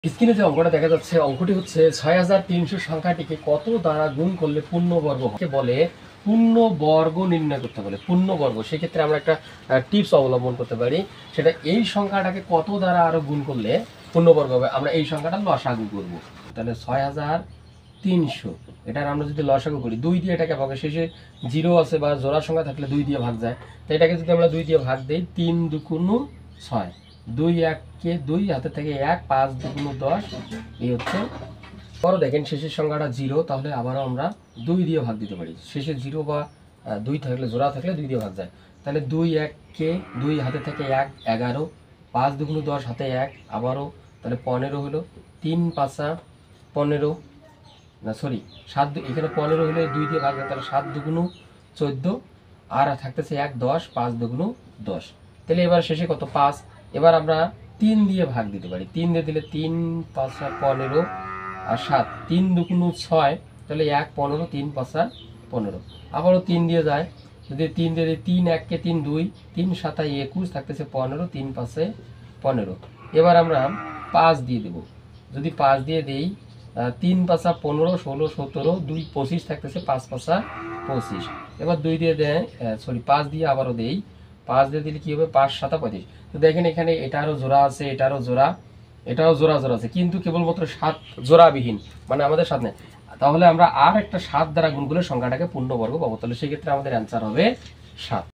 স্ক্রিনে যে অঙ্কটা দেখা যাচ্ছে, অঙ্কটি হচ্ছে ৬৩০০ সংখ্যাটিকে কত দ্বারা গুণ করলে পূর্ণবর্গ বলে পূর্ণবর্গ নির্ণয় করতে বলে। পূর্ণবর্গ সেক্ষেত্রে আমরা একটা টিপস অবলম্বন করতে পারি, সেটা এই সংখ্যাটাকে কত দ্বারা আরো গুণ করলে পূর্ণবর্গ হবে। আমরা এই সংখ্যাটা লসাগু করব। তাহলে ৬৩০০ এটার আমরা যদি লসাগু করি, ২ দিয়ে এটাকে ভাগে, শেষে জিরো আছে বা জোড়া সংখ্যা থাকলে ২ দিয়ে ভাগ যায়। তো এটাকে যদি আমরা ২ দিয়ে ভাগ দিই, ৩ দুগুণ ৬, ২ এককে ২, হাতে থেকে ১, ৫ দুগুণ ১০। এই হচ্ছে বড়। দেখেন শেষের সংখ্যাটা জিরো, তাহলে আবারও আমরা ২ দিয়ে ভাগ দিতে পারি। শেষে জিরো বা ২ থাকলে, জোড়া থাকলে ২ দিয়ে ভাগ যায়। তাহলে ২ এককে ২, হাতে থেকে ১, ১১, ৫ দুগুণ ১০, হাতে ১, আবারও তাহলে ১৫ হলো। ৩ ৫ ১৫, না সরি ৭, এখানে ১৫ হলে ২ দিয়ে ভাগ যায়, তাহলে ৭ দুগুণ ১৪, আর থাকতেছে ১, ১০, ৫ দুগুণ ১০। তাহলে এবার শেষে কত? ৫। এবার আমরা ৩ দিয়ে ভাগ দিতে পারি। ৩ দিয়ে দিলে ৩ ৫ ১৫ আর ৭, ৩ দুগুণ ৬, তাহলে ১ ১৫, ৩ ৫ ১৫। আবারও ৩ দিয়ে যায়, যদি ৩ দিয়ে দিই, ৩ এককে ৩ ২, ৩ ৭ ২১, থাকতেছে ১৫, ৩ ৫ ১৫। এবার আমরা ৫ দিয়ে দেব। যদি ৫ দিয়ে দিই, ৩ ৫ ১৫, ১৬ ১৭, ২ ২৫, থাকতেছে ৫ ৫ ২৫। এবার ২ দিয়ে দেয়, সরি ৫ দিয়ে আবারও দেই। ৫ দিয়ে দিলে কি হবে? ৫ ৭ ৩৫। তো দেখেন এখানে এটারও জোড়া আছে, এটারও জোড়া, এটাও জোড়া জোড়া আছে, কিন্তু কেবলমাত্র ৭ জোড়াবিহীন, মানে আমাদের ৭ নেই। তাহলে আমরা আর একটা ৭ দ্বারা গুণ করলে সংখ্যাটাকে পূর্ণবর্গ পাবো। তাহলে সেক্ষেত্রে আমাদের অ্যান্সার হবে ৭।